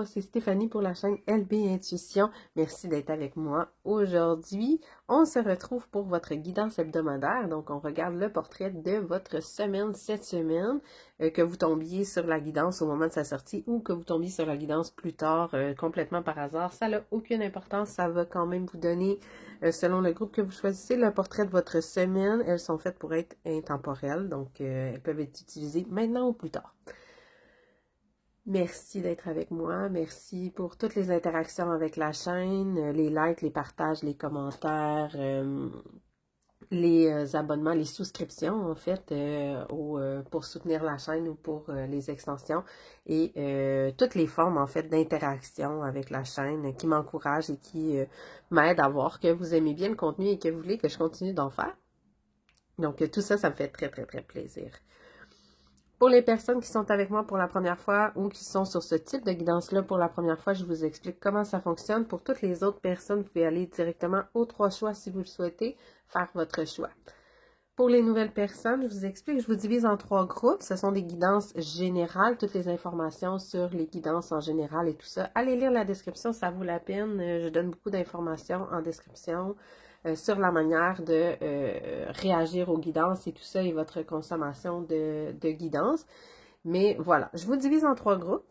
moi c'est Stéphanie pour la chaîne LB Intuition. Merci d'être avec moi aujourd'hui. On se retrouve pour votre guidance hebdomadaire. Donc, on regarde le portrait de votre semaine cette semaine, que vous tombiez sur la guidance au moment de sa sortie ou que vous tombiez sur la guidance plus tard, complètement par hasard. Ça n'a aucune importance. Ça va quand même vous donner, selon le groupe que vous choisissez, le portrait de votre semaine. Elles sont faites pour être intemporelles, donc elles peuvent être utilisées maintenant ou plus tard. Merci d'être avec moi. Merci pour toutes les interactions avec la chaîne, les likes, les partages, les commentaires, les abonnements, les souscriptions, en fait, pour soutenir la chaîne ou pour les extensions et toutes les formes, en fait, d'interaction avec la chaîne qui m'encouragent et qui m'aident à voir que vous aimez bien le contenu et que vous voulez que je continue d'en faire. Donc, tout ça, ça me fait très, très, très plaisir. Pour les personnes qui sont avec moi pour la première fois ou qui sont sur ce type de guidance-là pour la première fois, je vous explique comment ça fonctionne. Pour toutes les autres personnes, vous pouvez aller directement aux 3 choix si vous le souhaitez, faire votre choix. Pour les nouvelles personnes, je vous explique, je vous divise en 3 groupes. Ce sont des guidances générales, toutes les informations sur les guidances en général et tout ça. Allez lire la description, ça vaut la peine. Je donne beaucoup d'informations en description sur la manière de réagir aux guidances et tout ça et votre consommation de guidance. Mais voilà, je vous divise en 3 groupes.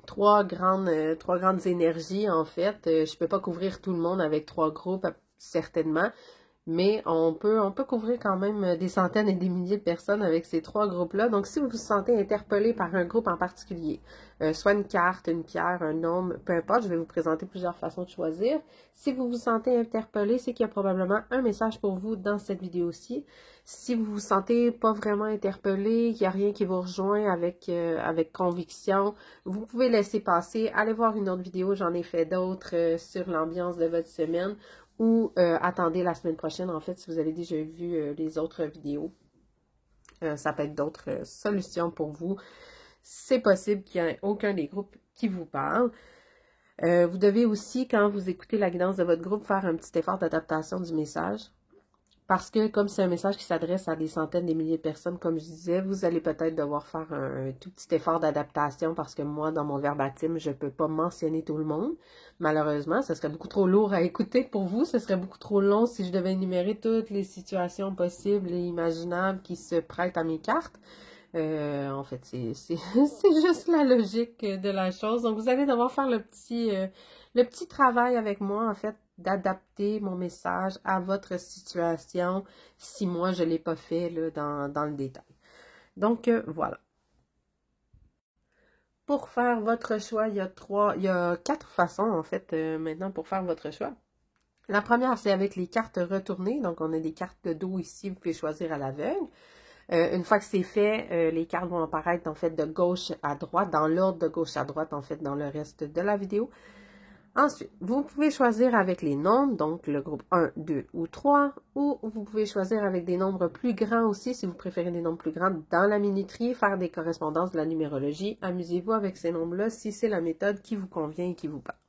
Trois grandes énergies, en fait. Je ne peux pas couvrir tout le monde avec 3 groupes, certainement. Mais on peut couvrir quand même des centaines et des milliers de personnes avec ces 3 groupes-là. Donc, si vous vous sentez interpellé par un groupe en particulier, soit une carte, une pierre, un nombre, peu importe, je vais vous présenter plusieurs façons de choisir. Si vous vous sentez interpellé, c'est qu'il y a probablement un message pour vous dans cette vidéo-ci. Si vous vous sentez pas vraiment interpellé, qu'il n'y a rien qui vous rejoint avec conviction, vous pouvez laisser passer. Allez voir une autre vidéo, j'en ai fait d'autres sur l'ambiance de votre semaine. Ou attendez la semaine prochaine, en fait, si vous avez déjà vu les autres vidéos. Ça peut être d'autres solutions pour vous. C'est possible qu'il n'y ait aucun des groupes qui vous parle. Vous devez aussi, quand vous écoutez la guidance de votre groupe, faire un petit effort d'adaptation du message. Parce que comme c'est un message qui s'adresse à des centaines, des milliers de personnes, comme je disais, vous allez peut-être devoir faire un tout petit effort d'adaptation parce que moi, dans mon verbatim, je ne peux pas mentionner tout le monde. Malheureusement, ce serait beaucoup trop lourd à écouter pour vous. Ce serait beaucoup trop long si je devais énumérer toutes les situations possibles et imaginables qui se prêtent à mes cartes. En fait, c'est juste la logique de la chose. Donc, vous allez devoir faire le petit travail avec moi, en fait, d'adapter mon message à votre situation si moi, je ne l'ai pas fait là, dans le détail. Donc, voilà. Pour faire votre choix, il y a 4 façons, en fait, maintenant, pour faire votre choix. La première, c'est avec les cartes retournées. Donc, on a des cartes de dos ici, vous pouvez choisir à l'aveugle. Une fois que c'est fait, les cartes vont apparaître en fait de gauche à droite, dans l'ordre de gauche à droite en fait dans le reste de la vidéo. Ensuite, vous pouvez choisir avec les nombres, donc le groupe 1, 2 ou 3, ou vous pouvez choisir avec des nombres plus grands aussi, si vous préférez des nombres plus grands dans la minuterie, faire des correspondances de la numérologie. Amusez-vous avec ces nombres-là si c'est la méthode qui vous convient et qui vous parle.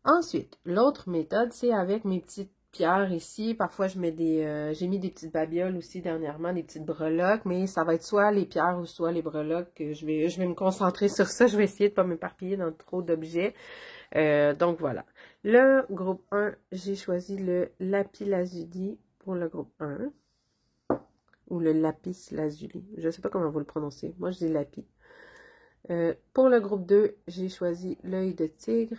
Ensuite, l'autre méthode, c'est avec mes petites pierres ici. Parfois, j'ai mis des petites babioles aussi dernièrement, des petites breloques, mais ça va être soit les pierres ou soit les breloques. Je vais me concentrer sur ça. Je vais essayer de ne pas m'éparpiller dans trop d'objets. Donc, voilà. Le groupe 1, j'ai choisi le lapis lazuli pour le groupe 1. Ou le lapis lazuli. Je ne sais pas comment vous le prononcez. Moi, je dis lapis. Pour le groupe 2, j'ai choisi l'œil de tigre.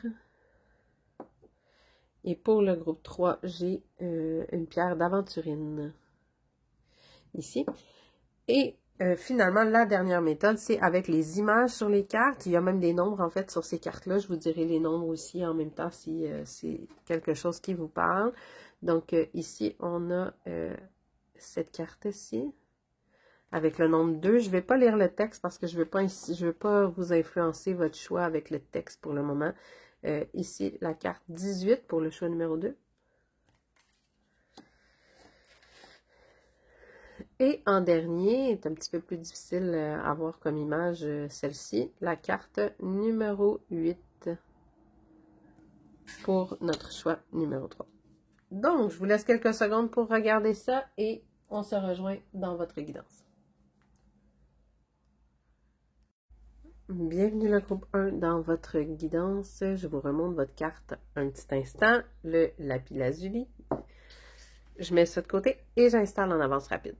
Et pour le groupe 3, j'ai une pierre d'aventurine, ici. Et finalement, la dernière méthode, c'est avec les images sur les cartes. Il y a même des nombres, en fait, sur ces cartes-là. Je vous dirai les nombres aussi en même temps si c'est quelque chose qui vous parle. Donc, ici, on a cette carte-ci, avec le nombre 2. Je ne vais pas lire le texte parce que je ne veux pas vous influencer votre choix avec le texte pour le moment. Ici, la carte 18 pour le choix numéro 2. Et en dernier, est un petit peu plus difficile à voir comme image, celle-ci, la carte numéro 8 pour notre choix numéro 3. Donc, je vous laisse quelques secondes pour regarder ça et on se rejoint dans votre guidance. Bienvenue le groupe 1 dans votre guidance. Je vous remonte votre carte un petit instant, le lapis lazuli. Je mets ça de côté et j'installe en avance rapide.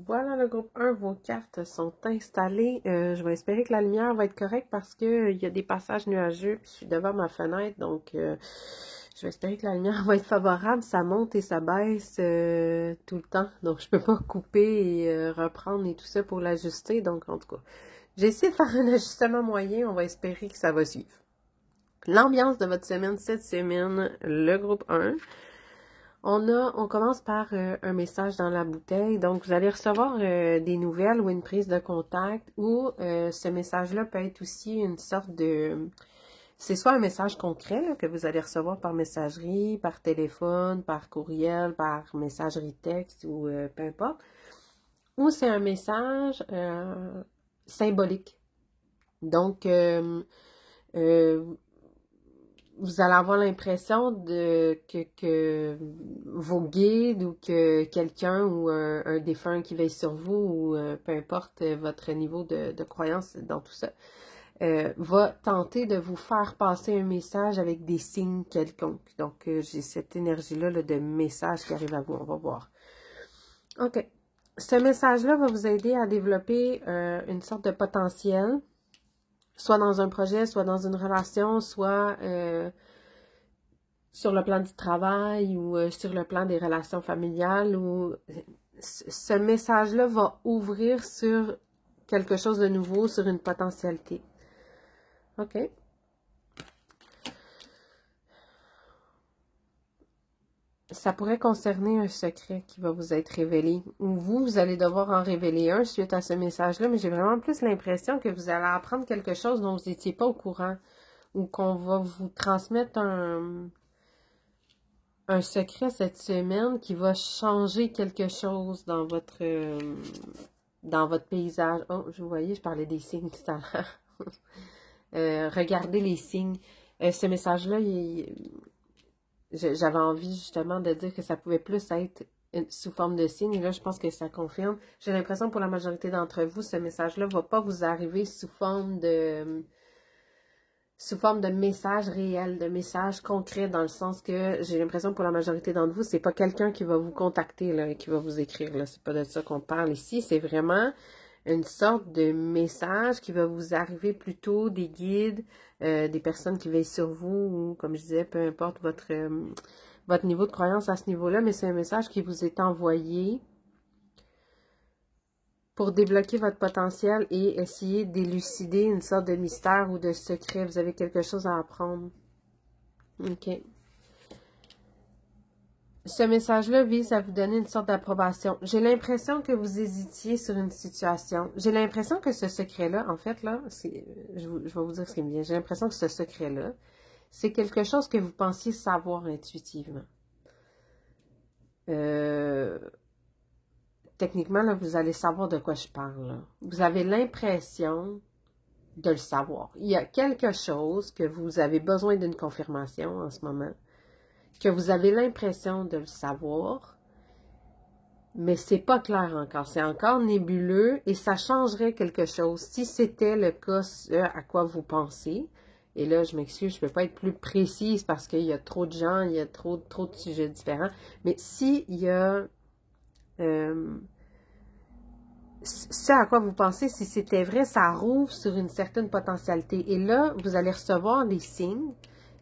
Voilà le groupe 1, vos cartes sont installées. Je vais espérer que la lumière va être correcte parce que il y a des passages nuageux puis je suis devant ma fenêtre, donc je vais espérer que la lumière va être favorable. Ça monte et ça baisse tout le temps, donc je peux pas couper et reprendre et tout ça pour l'ajuster. Donc en tout cas, j'ai essayé de faire un ajustement moyen, on va espérer que ça va suivre. L'ambiance de votre semaine, cette semaine, le groupe 1. On commence par un message dans la bouteille. Donc, vous allez recevoir des nouvelles ou une prise de contact ou ce message-là peut être aussi une sorte de... C'est soit un message concret là, que vous allez recevoir par messagerie, par téléphone, par courriel, par messagerie texte ou peu importe. Ou c'est un message symbolique. Donc, vous allez avoir l'impression que vos guides ou que quelqu'un ou un défunt qui veille sur vous ou peu importe votre niveau de croyance dans tout ça, va tenter de vous faire passer un message avec des signes quelconques. Donc, j'ai cette énergie-là là, de message qui arrive à vous. On va voir. OK. Ce message-là va vous aider à développer une sorte de potentiel, soit dans un projet, soit dans une relation, soit sur le plan du travail ou sur le plan des relations familiales. Ou ce message-là va ouvrir sur quelque chose de nouveau, sur une potentialité. OK. Ça pourrait concerner un secret qui va vous être révélé. Ou vous allez devoir en révéler un suite à ce message-là, mais j'ai vraiment plus l'impression que vous allez apprendre quelque chose dont vous n'étiez pas au courant. Ou qu'on va vous transmettre un secret cette semaine qui va changer quelque chose dans votre paysage. Oh, vous voyez, je parlais des signes tout à l'heure. Regardez les signes. Ce message-là, j'avais envie justement de dire que ça pouvait plus être sous forme de signe. Et là, je pense que ça confirme. J'ai l'impression que pour la majorité d'entre vous, ce message-là ne va pas vous arriver sous forme de message réel, de message concret, dans le sens que j'ai l'impression que pour la majorité d'entre vous, c'est pas quelqu'un qui va vous contacter là, et qui va vous écrire. Là. C'est pas de ça qu'on parle ici. C'est vraiment une sorte de message qui va vous arriver plutôt des guides, des personnes qui veillent sur vous, ou comme je disais, peu importe votre niveau de croyance à ce niveau-là, mais c'est un message qui vous est envoyé pour débloquer votre potentiel et essayer d'élucider une sorte de mystère ou de secret. Vous avez quelque chose à apprendre. OK. Ce message-là vise à vous donner une sorte d'approbation. J'ai l'impression que vous hésitiez sur une situation. J'ai l'impression que ce secret-là, en fait, là, je vais vous dire ce qui me vient. J'ai l'impression que ce secret-là, c'est quelque chose que vous pensiez savoir intuitivement. Techniquement, là, vous allez savoir de quoi je parle. Là. Vous avez l'impression de le savoir. Il y a quelque chose que vous avez besoin d'une confirmation en ce moment, que vous avez l'impression de le savoir, mais c'est pas clair encore. C'est encore nébuleux et ça changerait quelque chose. Si c'était le cas à quoi vous pensez, et là, je m'excuse, je peux pas être plus précise parce qu'il y a trop de gens, il y a trop de sujets différents, mais s'il y a ce à quoi vous pensez, si c'était vrai, ça rouvre sur une certaine potentialité. Et là, vous allez recevoir des signes,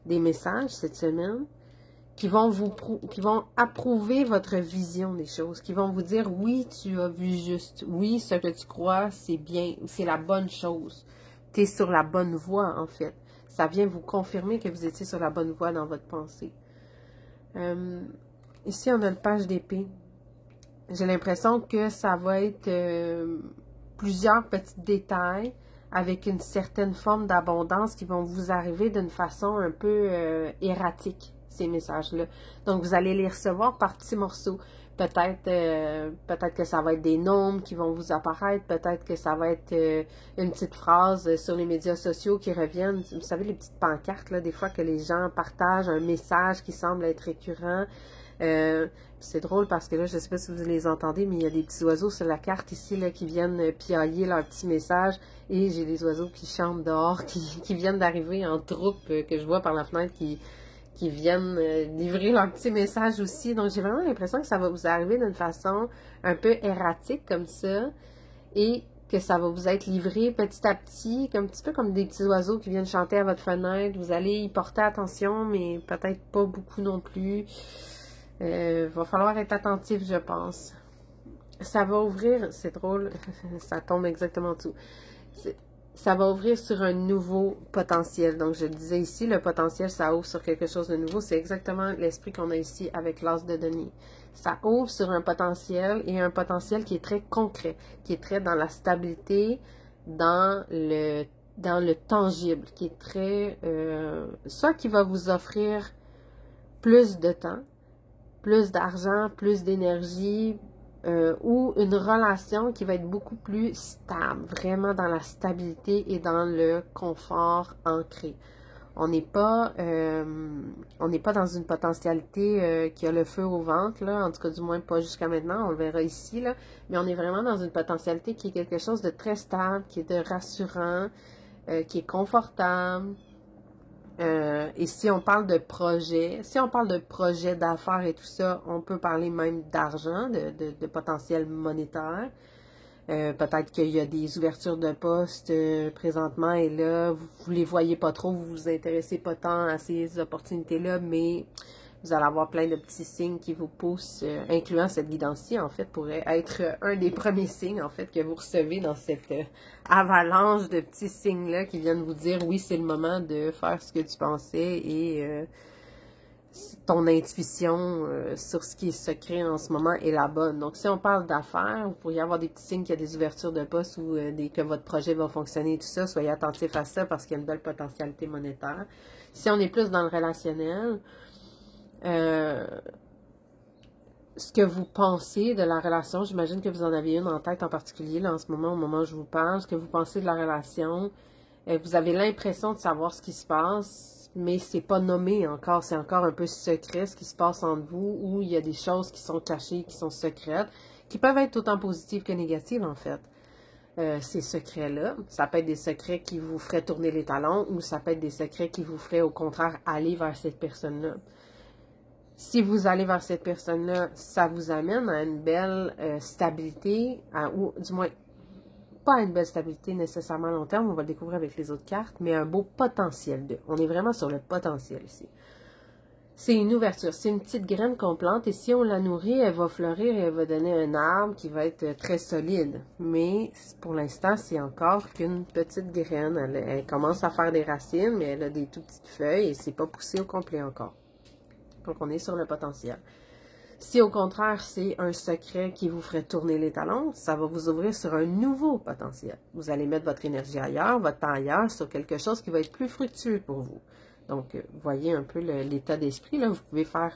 des messages cette semaine qui vont approuver votre vision des choses, qui vont vous dire oui, tu as vu juste, oui, ce que tu crois, c'est bien, c'est la bonne chose. Tu es sur la bonne voie, en fait. Ça vient vous confirmer que vous étiez sur la bonne voie dans votre pensée. Ici, on a le page d'épée. J'ai l'impression que ça va être plusieurs petits détails avec une certaine forme d'abondance qui vont vous arriver d'une façon un peu erratique. ces messages-là. Donc, vous allez les recevoir par petits morceaux. Peut-être que ça va être des nombres qui vont vous apparaître, peut-être que ça va être une petite phrase sur les médias sociaux qui reviennent. Vous savez, les petites pancartes, là, des fois que les gens partagent un message qui semble être récurrent. C'est drôle parce que là, je ne sais pas si vous les entendez, mais il y a des petits oiseaux sur la carte ici là, qui viennent piailler leur petit message. Et j'ai des oiseaux qui chantent dehors, qui viennent d'arriver en troupe, que je vois par la fenêtre, qui viennent livrer leur petit message aussi. Donc, j'ai vraiment l'impression que ça va vous arriver d'une façon un peu erratique comme ça et que ça va vous être livré petit à petit, un petit peu comme des petits oiseaux qui viennent chanter à votre fenêtre. Vous allez y porter attention, mais peut-être pas beaucoup non plus. Va falloir être attentif, je pense. Ça va ouvrir, c'est drôle, ça tombe exactement en dessous. Ça va ouvrir sur un nouveau potentiel. Donc, je le disais ici, le potentiel, ça ouvre sur quelque chose de nouveau. C'est exactement l'esprit qu'on a ici avec l'as de denier. Ça ouvre sur un potentiel et un potentiel qui est très concret, qui est très dans la stabilité, dans le tangible, qui est très... soit qui va vous offrir plus de temps, plus d'argent, plus d'énergie, ou une relation qui va être beaucoup plus stable, vraiment dans la stabilité et dans le confort ancré. On n'est pas dans une potentialité qui a le feu au ventre, là, en tout cas du moins pas jusqu'à maintenant, on le verra ici, là, mais on est vraiment dans une potentialité qui est quelque chose de très stable, qui est de rassurant, qui est confortable. Et si on parle de projet d'affaires et tout ça, on peut parler même d'argent, de potentiel monétaire. Peut-être qu'il y a des ouvertures de postes présentement et là, vous les voyez pas trop, vous vous intéressez pas tant à ces opportunités-là, mais vous allez avoir plein de petits signes qui vous poussent, incluant cette guidance-ci, en fait, pourrait être un des premiers signes, en fait, que vous recevez dans cette avalanche de petits signes-là qui viennent vous dire, oui, c'est le moment de faire ce que tu pensais et ton intuition sur ce qui est secret en ce moment est la bonne. Donc, si on parle d'affaires, vous pourriez avoir des petits signes qu'il y a des ouvertures de poste ou que votre projet va fonctionner et tout ça. Soyez attentifs à ça parce qu'il y a une belle potentialité monétaire. Si on est plus dans le relationnel, ce que vous pensez de la relation, j'imagine que vous en avez une en tête en particulier là, en ce moment, au moment où je vous parle, ce que vous pensez de la relation, vous avez l'impression de savoir ce qui se passe, mais c'est pas nommé encore, c'est encore un peu secret ce qui se passe entre vous, ou il y a des choses qui sont cachées, qui sont secrètes, qui peuvent être autant positives que négatives en fait. Ces secrets-là, ça peut être des secrets qui vous feraient tourner les talons, ou ça peut être des secrets qui vous feraient au contraire aller vers cette personne-là. Si vous allez vers cette personne-là, ça vous amène à une belle stabilité, ou du moins, pas à une belle stabilité nécessairement à long terme, on va le découvrir avec les autres cartes, mais un beau potentiel de. On est vraiment sur le potentiel ici. C'est une ouverture, c'est une petite graine qu'on plante et si on la nourrit, elle va fleurir et elle va donner un arbre qui va être très solide. Mais pour l'instant, c'est encore qu'une petite graine. Elle commence à faire des racines, mais elle a des tout petites feuilles et c'est pas poussé au complet encore. Donc, on est sur le potentiel. Si au contraire, c'est un secret qui vous ferait tourner les talons, ça va vous ouvrir sur un nouveau potentiel. Vous allez mettre votre énergie ailleurs, votre temps ailleurs, sur quelque chose qui va être plus fructueux pour vous. Donc, voyez un peu l'état d'esprit. Là, vous pouvez faire,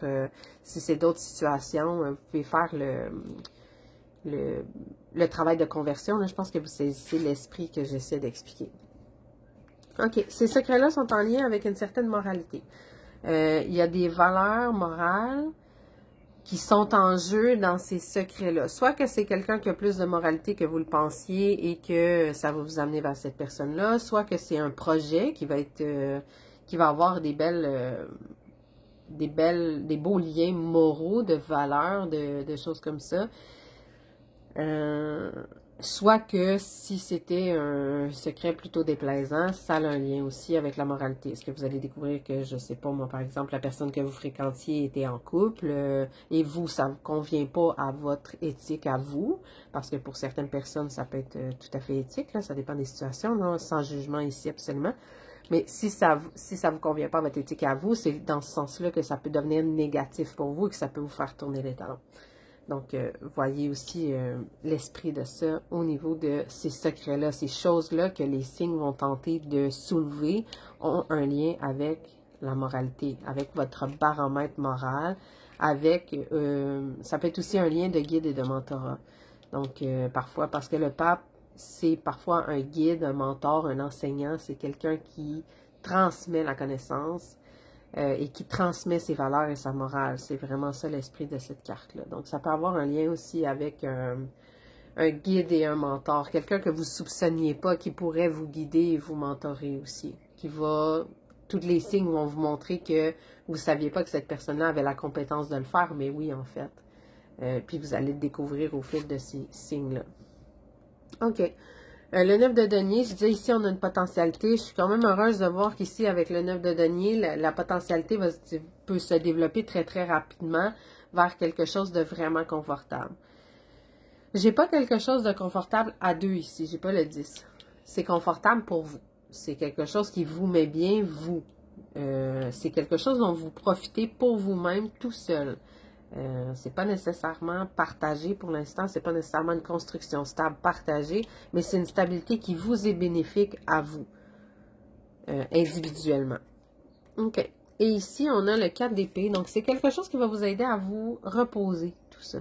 si c'est d'autres situations, vous pouvez faire le travail de conversion. Là, je pense que vous saisissez l'esprit que j'essaie d'expliquer. OK. Ces secrets-là sont en lien avec une certaine moralité. Il y a des valeurs morales qui sont en jeu dans ces secrets-là. Soit que c'est quelqu'un qui a plus de moralité que vous le pensiez et que ça va vous amener vers cette personne-là, soit que c'est un projet qui va être qui va avoir des beaux liens moraux, de valeurs, de choses comme ça. Soit que si c'était un secret plutôt déplaisant, ça a un lien aussi avec la moralité. Est-ce que vous allez découvrir que, je sais pas, moi par exemple, la personne que vous fréquentiez était en couple et vous, ça ne vous convient pas à votre éthique à vous, parce que pour certaines personnes, ça peut être tout à fait éthique, là, ça dépend des situations, là, sans jugement ici absolument. Mais si ça vous convient pas à votre éthique à vous, c'est dans ce sens-là que ça peut devenir négatif pour vous et que ça peut vous faire tourner les talons. Donc, voyez aussi l'esprit de ça au niveau de ces secrets-là, ces choses-là que les signes vont tenter de soulever ont un lien avec la moralité, avec votre baromètre moral, avec, ça peut être aussi un lien de guide et de mentorat. Donc, parfois, parce que le pape, c'est parfois un guide, un mentor, un enseignant, c'est quelqu'un qui transmet la connaissance et qui transmet ses valeurs et sa morale. C'est vraiment ça l'esprit de cette carte-là. Donc, ça peut avoir un lien aussi avec un guide et un mentor, quelqu'un que vous ne soupçonniez pas, qui pourrait vous guider et vous mentorer aussi, qui va... Tous les signes vont vous montrer que vous ne saviez pas que cette personne-là avait la compétence de le faire, mais oui, en fait. Puis vous allez le découvrir au fil de ces signes-là. OK. Le 9 de denier, je disais ici, on a une potentialité. Je suis quand même heureuse de voir qu'ici, avec le 9 de denier, la potentialité peut se développer très, très rapidement vers quelque chose de vraiment confortable. J'ai pas quelque chose de confortable à 2 ici. J'ai pas le 10. C'est confortable pour vous. C'est quelque chose qui vous met bien, vous. C'est quelque chose dont vous profitez pour vous-même tout seul. C'est pas nécessairement partagé pour l'instant, c'est pas nécessairement une construction stable partagée, mais c'est une stabilité qui vous est bénéfique à vous, individuellement. OK. Et ici, on a le 4 d'épée, donc c'est quelque chose qui va vous aider à vous reposer, tout ça.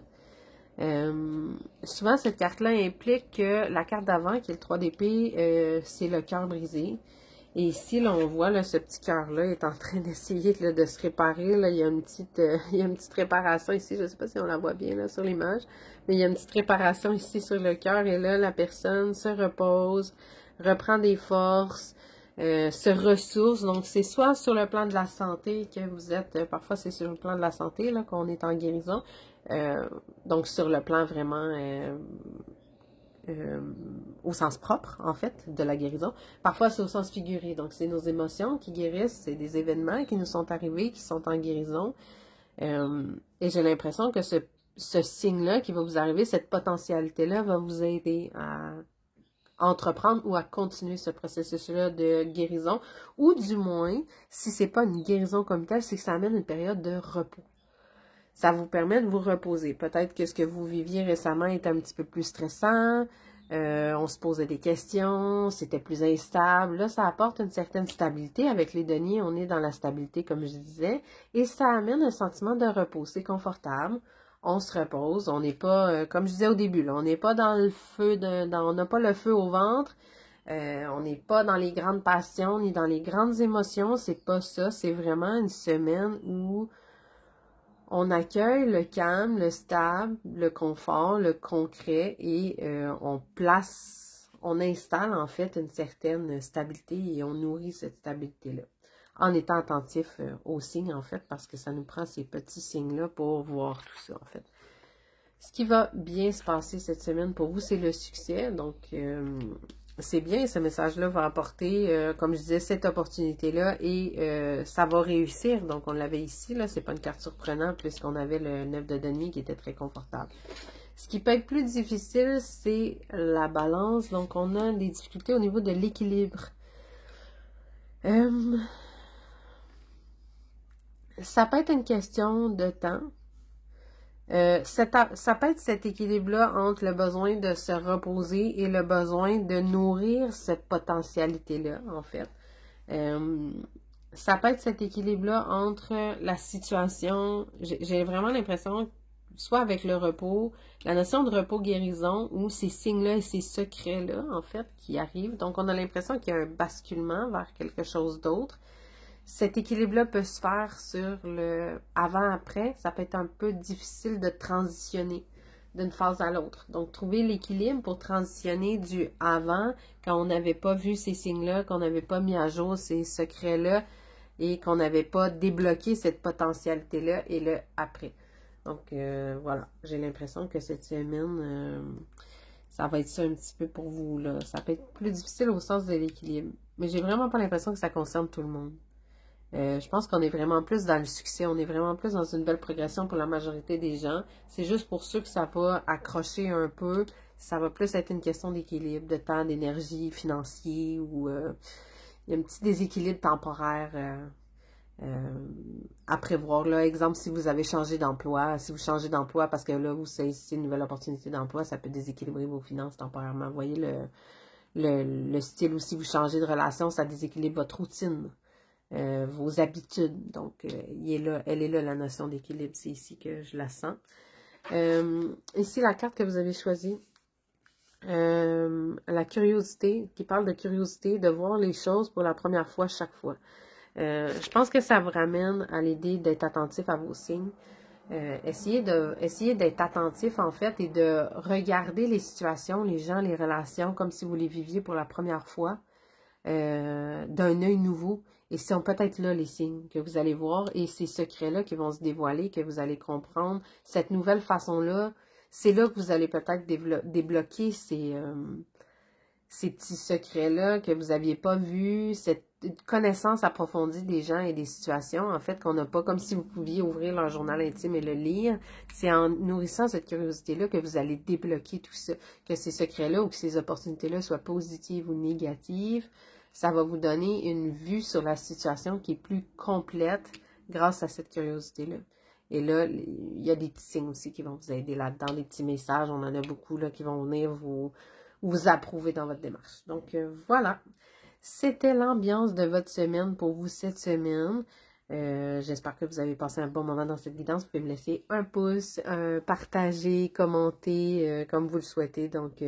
Souvent, cette carte-là implique que la carte d'avant, qui est le 3 d'épée, c'est le cœur brisé. Et ici, là, on voit, là, ce petit cœur-là est en train d'essayer de se réparer. Là, il y a une petite réparation ici. Je ne sais pas si on la voit bien, là, sur l'image. Mais il y a une petite réparation ici sur le cœur. Et là, la personne se repose, reprend des forces, se ressource. Donc, c'est soit sur le plan de la santé que vous êtes... parfois, c'est sur le plan de la santé, là, qu'on est en guérison. Donc, sur le plan vraiment... au sens propre, en fait, de la guérison. Parfois, c'est au sens figuré. Donc, c'est nos émotions qui guérissent, c'est des événements qui nous sont arrivés, qui sont en guérison. Et j'ai l'impression que ce signe-là qui va vous arriver, cette potentialité-là, va vous aider à entreprendre ou à continuer ce processus-là de guérison. Ou du moins, si c'est pas une guérison comme telle, c'est que ça amène une période de repos. Ça vous permet de vous reposer. Peut-être que ce que vous viviez récemment est un petit peu plus stressant. On se posait des questions, c'était plus instable. Là, ça apporte une certaine stabilité. Avec les deniers, on est dans la stabilité, comme je disais. Et ça amène un sentiment de repos. C'est confortable. On se repose. On n'est pas, comme je disais au début, là, on n'est pas dans le feu, on n'a pas le feu au ventre. On n'est pas dans les grandes passions, ni dans les grandes émotions. C'est pas ça. C'est vraiment une semaine où on accueille le calme, le stable, le confort, le concret et on installe en fait une certaine stabilité et on nourrit cette stabilité-là. En étant attentif aux signes en fait, parce que ça nous prend ces petits signes-là pour voir tout ça en fait. Ce qui va bien se passer cette semaine pour vous, c'est le succès. Donc, c'est bien, ce message-là va apporter, comme je disais, cette opportunité-là et ça va réussir. Donc, on l'avait ici, là, c'est pas une carte surprenante puisqu'on avait le 9 de denier qui était très confortable. Ce qui peut être plus difficile, c'est la balance. Donc, on a des difficultés au niveau de l'équilibre. Ça peut être une question de temps. Ça peut être cet équilibre-là entre le besoin de se reposer et le besoin de nourrir cette potentialité-là, en fait. Ça peut être cet équilibre-là entre la situation, j'ai vraiment l'impression, soit avec le repos, la notion de repos-guérison, ou ces signes-là et ces secrets-là, en fait, qui arrivent. Donc, on a l'impression qu'il y a un basculement vers quelque chose d'autre. Cet équilibre-là peut se faire sur le avant-après. Ça peut être un peu difficile de transitionner d'une phase à l'autre. Donc, trouver l'équilibre pour transitionner du avant, quand on n'avait pas vu ces signes-là, qu'on n'avait pas mis à jour ces secrets-là et qu'on n'avait pas débloqué cette potentialité-là et le après. Donc, voilà. J'ai l'impression que cette semaine, ça va être ça un petit peu pour vous, là. Ça peut être plus difficile au sens de l'équilibre. Mais j'ai vraiment pas l'impression que ça concerne tout le monde. Je pense qu'on est vraiment plus dans le succès, on est vraiment plus dans une belle progression pour la majorité des gens. C'est juste pour ceux que ça va accrocher un peu, ça va plus être une question d'équilibre, de temps, d'énergie, financier, ou il y a un petit déséquilibre temporaire à prévoir. Là, exemple, si vous avez changé d'emploi, si vous changez d'emploi parce que là, vous saisissez une nouvelle opportunité d'emploi, ça peut déséquilibrer vos finances temporairement. Vous voyez le style, ou si vous changez de relation, ça déséquilibre votre routine. vos habitudes. Donc, elle est là, la notion d'équilibre. C'est ici que je la sens. Ici, la carte que vous avez choisie, la curiosité, qui parle de curiosité, de voir les choses pour la première fois chaque fois. Je pense que ça vous ramène à l'idée d'être attentif à vos signes. Essayez d'être attentif, en fait, et de regarder les situations, les gens, les relations, comme si vous les viviez pour la première fois, d'un œil nouveau. Et ce sont peut-être là les signes que vous allez voir, et ces secrets-là qui vont se dévoiler, que vous allez comprendre. Cette nouvelle façon-là, c'est là que vous allez peut-être débloquer ces petits secrets-là que vous n'aviez pas vus, cette connaissance approfondie des gens et des situations, en fait, qu'on n'a pas, comme si vous pouviez ouvrir leur journal intime et le lire. C'est en nourrissant cette curiosité-là que vous allez débloquer tout ça, que ces secrets-là ou que ces opportunités-là soient positives ou négatives. Ça va vous donner une vue sur la situation qui est plus complète grâce à cette curiosité-là. Et là, il y a des petits signes aussi qui vont vous aider là-dedans, des petits messages, on en a beaucoup là qui vont venir vous approuver dans votre démarche. Donc, voilà. C'était l'ambiance de votre semaine pour vous cette semaine. J'espère que vous avez passé un bon moment dans cette guidance. Vous pouvez me laisser un pouce, partager, commenter, comme vous le souhaitez. Donc,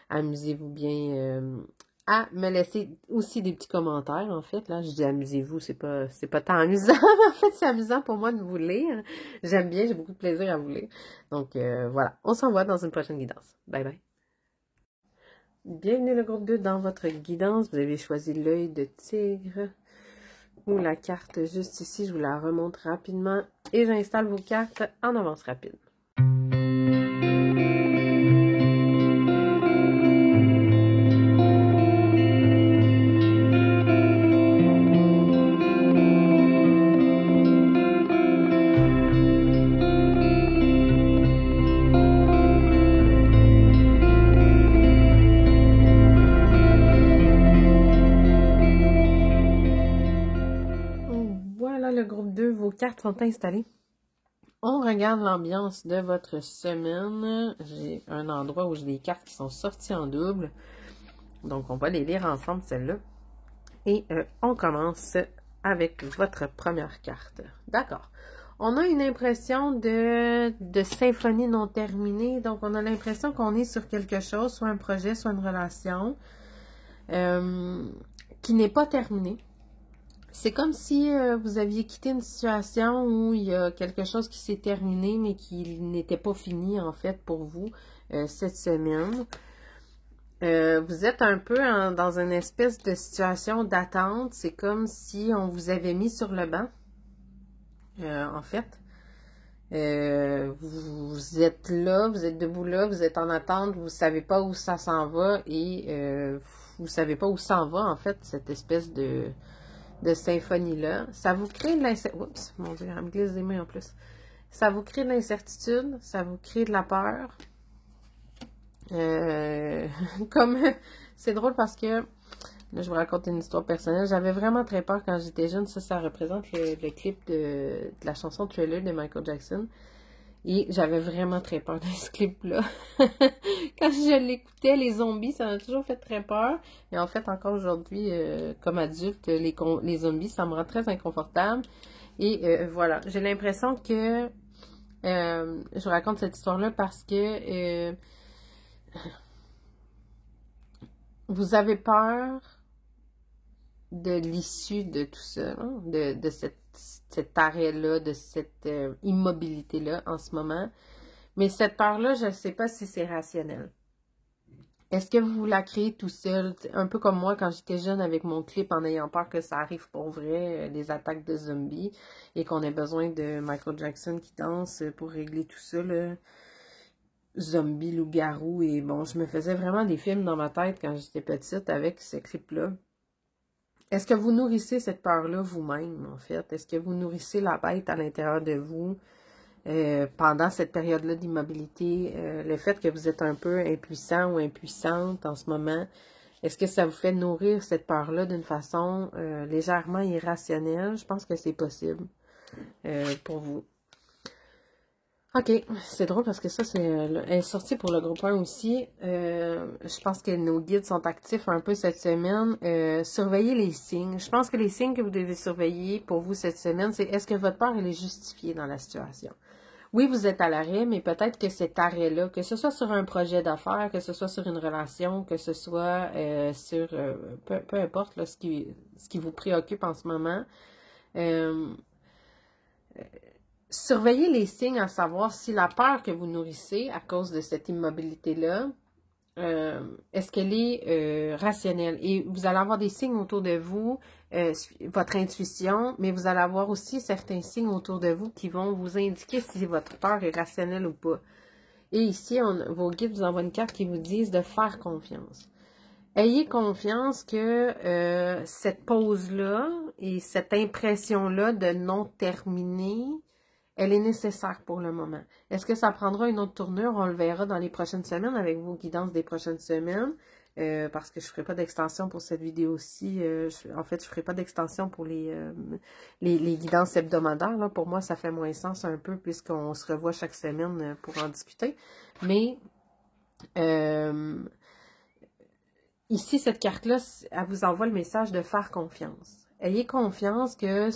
amusez-vous bien à me laisser aussi des petits commentaires, en fait. Là, je dis amusez-vous, c'est pas tant amusant, mais en fait, c'est amusant pour moi de vous lire. J'aime bien, j'ai beaucoup de plaisir à vous lire. Donc, voilà. On s'en va dans une prochaine guidance. Bye bye. Bienvenue le groupe 2 dans votre guidance. Vous avez choisi l'œil de tigre ou la carte juste ici. Je vous la remonte rapidement et j'installe vos cartes en avance rapide. Le groupe 2, vos cartes sont installées. On regarde l'ambiance de votre semaine. J'ai un endroit où j'ai des cartes qui sont sorties en double. Donc, on va les lire ensemble, celles-là. Et on commence avec votre première carte. D'accord. On a une impression de symphonie non terminée. Donc, on a l'impression qu'on est sur quelque chose, soit un projet, soit une relation, qui n'est pas terminée. C'est comme si vous aviez quitté une situation où il y a quelque chose qui s'est terminé, mais qui n'était pas fini, en fait, pour vous, cette semaine. Vous êtes un peu dans une espèce de situation d'attente. C'est comme si on vous avait mis sur le banc, en fait. Vous êtes là, vous êtes debout là, vous êtes en attente, vous ne savez pas où ça s'en va et vous ne savez pas où s'en va, en fait, cette espèce de symphonie-là. Ça vous crée de l'incertitude. Oups, mon Dieu, elle me glisse des mains en plus. Ça vous crée de l'incertitude, ça vous crée de la peur. Comme c'est drôle parce que là, je vous raconte une histoire personnelle. J'avais vraiment très peur quand j'étais jeune. Ça représente le clip de la chanson Thriller de Michael Jackson. Et j'avais vraiment très peur de ce clip-là. Quand je l'écoutais, les zombies, ça m'a toujours fait très peur. Et en fait, encore aujourd'hui, comme adulte, les zombies, ça me rend très inconfortable. Et voilà, j'ai l'impression que je vous raconte cette histoire-là parce que vous avez peur de l'issue de tout ça, hein, de cet arrêt-là, de cette immobilité-là en ce moment. Mais cette peur-là, je ne sais pas si c'est rationnel. Est-ce que vous la créez tout seul? Un peu comme moi quand j'étais jeune avec mon clip en ayant peur que ça arrive pour vrai, les attaques de zombies, et qu'on ait besoin de Michael Jackson qui danse pour régler tout ça, là. Zombie, loup-garou, et bon, je me faisais vraiment des films dans ma tête quand j'étais petite avec ce clip-là. Est-ce que vous nourrissez cette peur-là vous-même, en fait? Est-ce que vous nourrissez la bête à l'intérieur de vous pendant cette période-là d'immobilité? Le fait que vous êtes un peu impuissant ou impuissante en ce moment, est-ce que ça vous fait nourrir cette peur-là d'une façon légèrement irrationnelle? Je pense que c'est possible pour vous. OK, c'est drôle parce que ça, elle est sortie pour le groupe 1 aussi. Je pense que nos guides sont actifs un peu cette semaine. Surveillez les signes. Je pense que les signes que vous devez surveiller pour vous cette semaine, c'est est-ce que votre peur, elle est justifiée dans la situation? Oui, vous êtes à l'arrêt, mais peut-être que cet arrêt-là, que ce soit sur un projet d'affaires, que ce soit sur une relation, que ce soit sur peu importe là, ce qui vous préoccupe en ce moment, euh, surveillez les signes à savoir si la peur que vous nourrissez à cause de cette immobilité-là, est-ce qu'elle est rationnelle? Et vous allez avoir des signes autour de vous, votre intuition, mais vous allez avoir aussi certains signes autour de vous qui vont vous indiquer si votre peur est rationnelle ou pas. Et ici, vos guides vous envoient une carte qui vous disent de faire confiance. Ayez confiance que cette pause-là et cette impression-là de non terminé, elle est nécessaire pour le moment. Est-ce que ça prendra une autre tournure? On le verra dans les prochaines semaines avec vos guidances des prochaines semaines. Parce que je ne ferai pas d'extension pour cette vidéo-ci. En fait, je ne ferai pas d'extension pour les guidances hebdomadaires. Là. Pour moi, ça fait moins sens un peu puisqu'on se revoit chaque semaine pour en discuter. Mais ici, cette carte-là, elle vous envoie le message de faire confiance. Ayez confiance que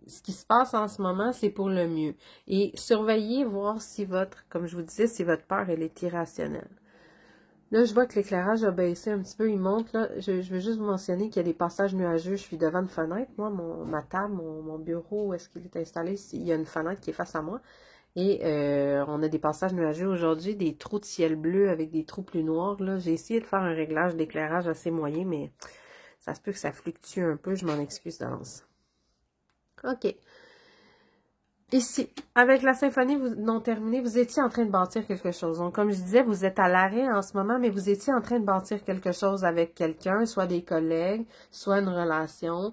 ce qui se passe en ce moment, c'est pour le mieux. Et surveillez, voir si comme je vous disais, si votre peur, elle est irrationnelle. Là, je vois que l'éclairage a baissé un petit peu, il monte, là. Je veux juste vous mentionner qu'il y a des passages nuageux. Je suis devant une fenêtre. Moi, ma table, mon bureau, où est-ce qu'il est installé? Il y a une fenêtre qui est face à moi. Et on a des passages nuageux aujourd'hui, des trous de ciel bleu avec des trous plus noirs. Là, j'ai essayé de faire un réglage d'éclairage assez moyen, mais ça se peut que ça fluctue un peu. Je m'en excuse d'avance. OK. Ici, avec la symphonie non terminée, vous étiez en train de bâtir quelque chose. Donc, comme je disais, vous êtes à l'arrêt en ce moment, mais vous étiez en train de bâtir quelque chose avec quelqu'un, soit des collègues, soit une relation.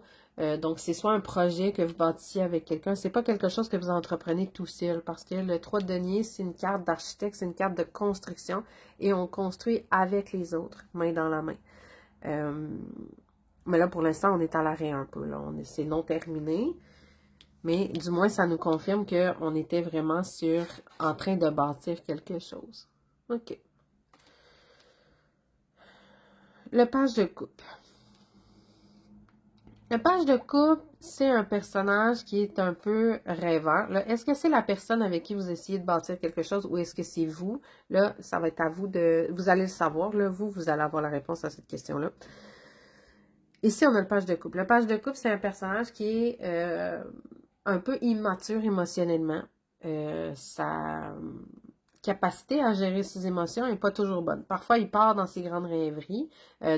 Donc, c'est soit un projet que vous bâtissiez avec quelqu'un. C'est pas quelque chose que vous entreprenez tout seul, parce que le 3 de denier, c'est une carte d'architecte, c'est une carte de construction, et on construit avec les autres, main dans la main. Mais là, pour l'instant, on est à l'arrêt un peu. C'est non terminé. Mais du moins, ça nous confirme qu'on était vraiment en train de bâtir quelque chose. OK. Le page de coupe. Le page de coupe, c'est un personnage qui est un peu rêveur. Est-ce que c'est la personne avec qui vous essayez de bâtir quelque chose ou est-ce que c'est vous? Là, ça va être à vous de... Vous allez le savoir, là. Vous allez avoir la réponse à cette question-là. Ici, on a le page de coupe. Le page de coupe, c'est un personnage qui est un peu immature émotionnellement. Sa capacité à gérer ses émotions n'est pas toujours bonne. Parfois, il part dans ses grandes rêveries.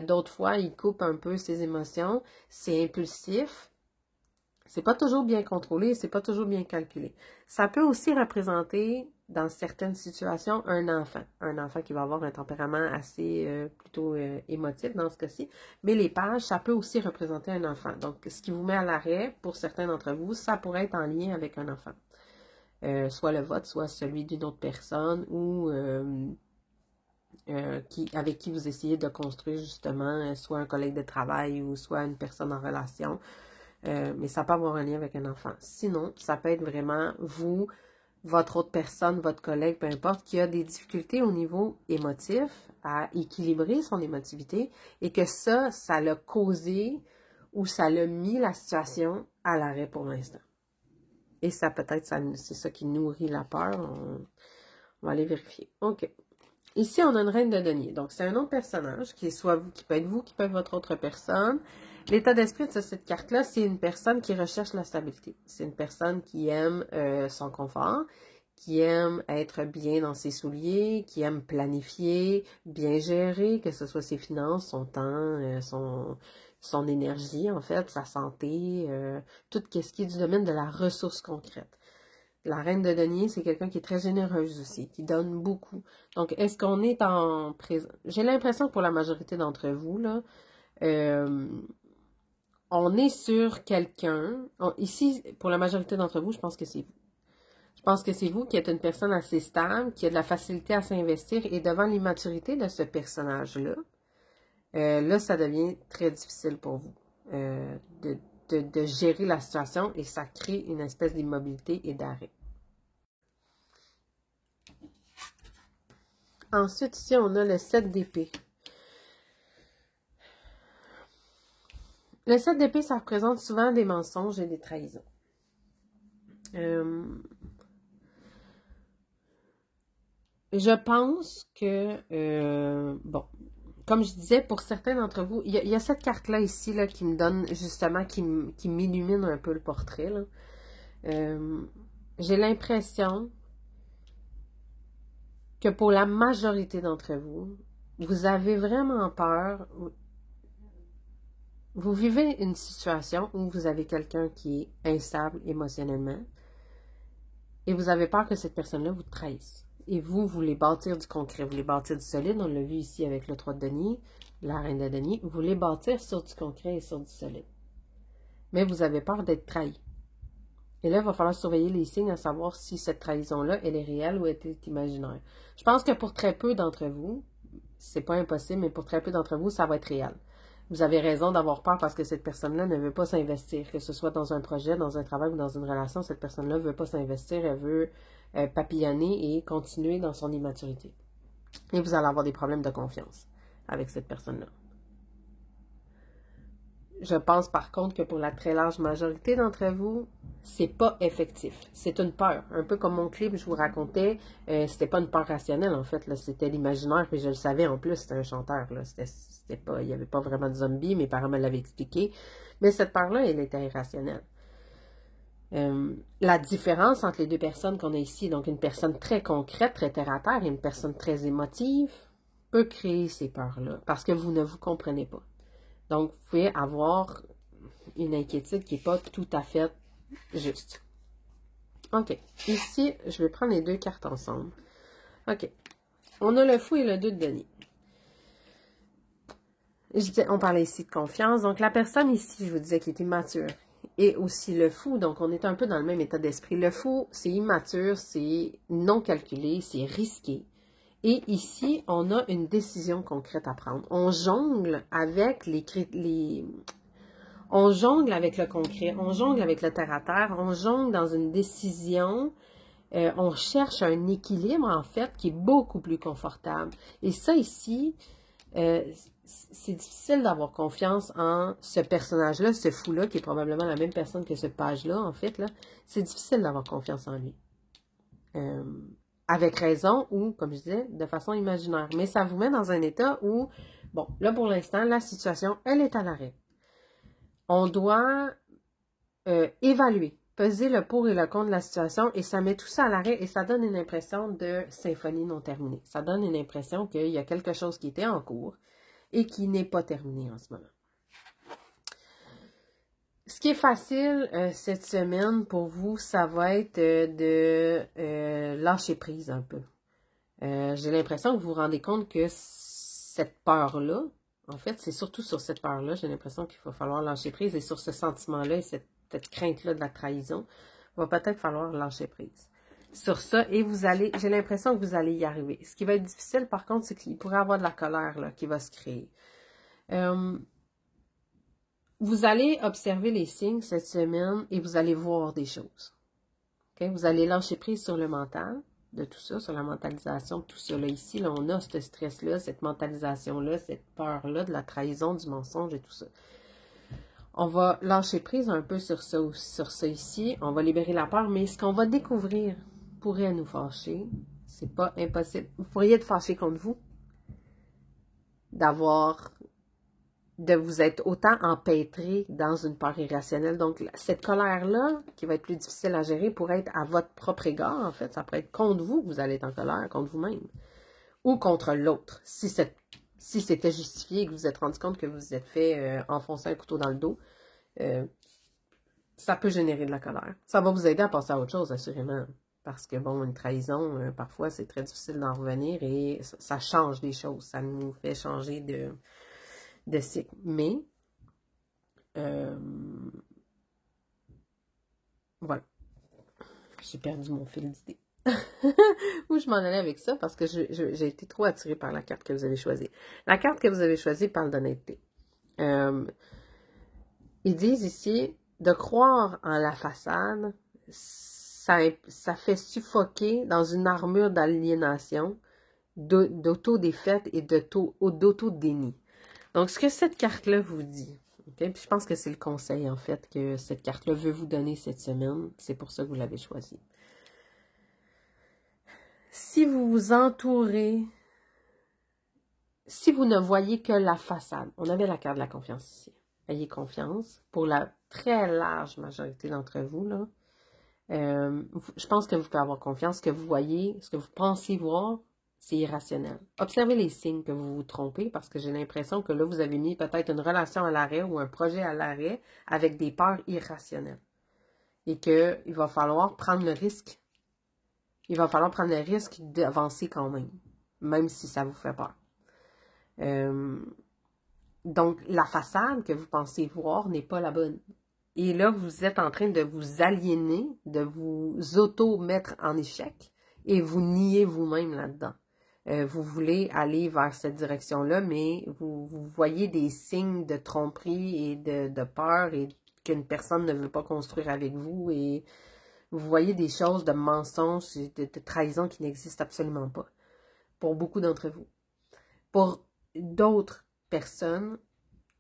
D'autres fois, il coupe un peu ses émotions. C'est impulsif. C'est pas toujours bien contrôlé, c'est pas toujours bien calculé. Ça peut aussi représenter, dans certaines situations, un enfant. Un enfant qui va avoir un tempérament assez plutôt émotif dans ce cas-ci. Mais les pages, ça peut aussi représenter un enfant. Donc, ce qui vous met à l'arrêt, pour certains d'entre vous, ça pourrait être en lien avec un enfant. Soit le vôtre, soit celui d'une autre personne ou avec qui vous essayez de construire justement soit un collègue de travail ou soit une personne en relation. Mais ça peut avoir un lien avec un enfant. Sinon, ça peut être vraiment vous, votre autre personne, votre collègue, peu importe, qui a des difficultés au niveau émotif à équilibrer son émotivité et que ça l'a causé ou ça l'a mis la situation à l'arrêt pour l'instant. Et ça peut-être, c'est ça qui nourrit la peur. On va aller vérifier. OK. Ici, on a une reine de denier. Donc, c'est un autre personnage qui est soit vous, qui peut être vous, qui peut être votre autre personne. L'état d'esprit de cette carte-là, c'est une personne qui recherche la stabilité. C'est une personne qui aime son confort, qui aime être bien dans ses souliers, qui aime planifier, bien gérer, que ce soit ses finances, son temps, son énergie, en fait, sa santé, tout ce qui est du domaine de la ressource concrète. La reine de denier, c'est quelqu'un qui est très généreuse aussi, qui donne beaucoup. Donc, est-ce qu'on est en présent? J'ai l'impression que pour la majorité d'entre vous, là, on est sur quelqu'un. Ici, pour la majorité d'entre vous, je pense que c'est vous. Je pense que c'est vous qui êtes une personne assez stable, qui a de la facilité à s'investir et devant l'immaturité de ce personnage-là, là, ça devient très difficile pour vous de gérer la situation et ça crée une espèce d'immobilité et d'arrêt. Ensuite, ici, on a le 7 d'épée. Le 7 d'épée, ça représente souvent des mensonges et des trahisons. Je pense que, bon, comme je disais, pour certains d'entre vous, il y a cette carte-là ici là, qui me donne justement, qui m'illumine un peu le portrait. Là. J'ai l'impression que pour la majorité d'entre vous, vous avez vraiment peur. Vous vivez une situation où vous avez quelqu'un qui est instable émotionnellement et vous avez peur que cette personne-là vous trahisse. Et vous voulez bâtir du concret, vous voulez bâtir du solide. On l'a vu ici avec le 3 de denier, la reine de denier. Vous voulez bâtir sur du concret et sur du solide. Mais vous avez peur d'être trahi. Et là, il va falloir surveiller les signes à savoir si cette trahison-là, elle est réelle ou elle est imaginaire. Je pense que pour très peu d'entre vous, c'est pas impossible, mais pour très peu d'entre vous, ça va être réel. Vous avez raison d'avoir peur parce que cette personne-là ne veut pas s'investir, que ce soit dans un projet, dans un travail ou dans une relation, cette personne-là ne veut pas s'investir, elle veut papillonner et continuer dans son immaturité. Et vous allez avoir des problèmes de confiance avec cette personne-là. Je pense par contre que pour la très large majorité d'entre vous, c'est pas effectif. C'est une peur. Un peu comme mon clip, je vous racontais, c'était pas une peur rationnelle en fait, là, c'était l'imaginaire, puis je le savais en plus, c'était un chanteur, là, c'était pas, il n'y avait pas vraiment de zombie, mes parents me l'avaient expliqué, mais cette peur-là, elle était irrationnelle. La différence entre les deux personnes qu'on a ici, donc une personne très concrète, très terre-à-terre, et une personne très émotive, peut créer ces peurs-là, parce que vous ne vous comprenez pas. Donc, vous pouvez avoir une inquiétude qui n'est pas tout à fait juste. OK. Ici, je vais prendre les deux cartes ensemble. OK. On a le fou et le 2 de denier. On parlait ici de confiance. Donc, la personne ici, je vous disais, qui est immature. Et aussi le fou. Donc, on est un peu dans le même état d'esprit. Le fou, c'est immature, c'est non calculé, c'est risqué. Et ici, on a une décision concrète à prendre. On jongle avec on jongle avec le concret, on jongle avec le terre-à-terre, on jongle dans une décision, on cherche un équilibre, en fait, qui est beaucoup plus confortable. Et ça, ici, c'est difficile d'avoir confiance en ce personnage-là, ce fou-là, qui est probablement la même personne que ce page-là, en fait, là. C'est difficile d'avoir confiance en lui. Avec raison ou, comme je disais, de façon imaginaire. Mais ça vous met dans un état où, bon, là pour l'instant, la situation, elle est à l'arrêt. On doit évaluer, peser le pour et le contre de la situation et ça met tout ça à l'arrêt et ça donne une impression de symphonie non terminée. Ça donne une impression qu'il y a quelque chose qui était en cours et qui n'est pas terminé en ce moment. Ce qui est facile cette semaine pour vous, ça va être de lâcher prise un peu. J'ai l'impression que vous vous rendez compte que cette peur-là, en fait, c'est surtout sur cette peur-là, j'ai l'impression qu'il va falloir lâcher prise et sur ce sentiment-là et cette crainte-là de la trahison, il va peut-être falloir lâcher prise. Sur ça, et j'ai l'impression que vous allez y arriver. Ce qui va être difficile, par contre, c'est qu'il pourrait y avoir de la colère là, qui va se créer. Vous allez observer les signes cette semaine et vous allez voir des choses. Okay? Vous allez lâcher prise sur le mental de tout ça, sur la mentalisation de tout ça. Là, ici, là, on a ce stress-là, cette mentalisation-là, cette peur-là de la trahison, du mensonge et tout ça. On va lâcher prise un peu sur ça ici. On va libérer la peur, mais ce qu'on va découvrir pourrait nous fâcher. C'est pas impossible. Vous pourriez être fâché contre vous, de vous être autant empêtré dans une peur irrationnelle. Donc, cette colère-là, qui va être plus difficile à gérer, pourrait être à votre propre égard, en fait. Ça pourrait être contre vous que vous allez être en colère, contre vous-même. Ou contre l'autre. Si c'était justifié et que vous vous êtes rendu compte que vous vous êtes fait enfoncer un couteau dans le dos, ça peut générer de la colère. Ça va vous aider à passer à autre chose, assurément. Parce que, bon, une trahison, parfois, c'est très difficile d'en revenir et ça change des choses. Ça nous fait changer de cycle. Mais, voilà. J'ai perdu mon fil d'idée. Où je m'en allais avec ça parce que j'ai été trop attirée par la carte que vous avez choisie. La carte que vous avez choisie parle d'honnêteté. Ils disent ici, de croire en la façade, ça fait suffoquer dans une armure d'aliénation d'auto-défaite et d'auto-déni. Donc, ce que cette carte-là vous dit, okay? Puis je pense que c'est le conseil, en fait, que cette carte-là veut vous donner cette semaine. C'est pour ça que vous l'avez choisi. Si vous vous entourez, si vous ne voyez que la façade, on avait la carte de la confiance ici. Ayez confiance. Pour la très large majorité d'entre vous, là, je pense que vous pouvez avoir confiance. Ce que vous voyez, ce que vous pensez voir, c'est irrationnel. Observez les signes que vous vous trompez parce que j'ai l'impression que là, vous avez mis peut-être une relation à l'arrêt ou un projet à l'arrêt avec des peurs irrationnelles. Et qu'il va falloir prendre le risque. Il va falloir prendre le risque d'avancer quand même si ça vous fait peur. Donc, la façade que vous pensez voir n'est pas la bonne. Et là, vous êtes en train de vous aliéner, de vous auto-mettre en échec et vous niez vous-même là-dedans. Vous voulez aller vers cette direction-là, mais vous voyez des signes de tromperie et de peur et qu'une personne ne veut pas construire avec vous et vous voyez des choses de mensonges et de trahison qui n'existent absolument pas pour beaucoup d'entre vous. Pour d'autres personnes,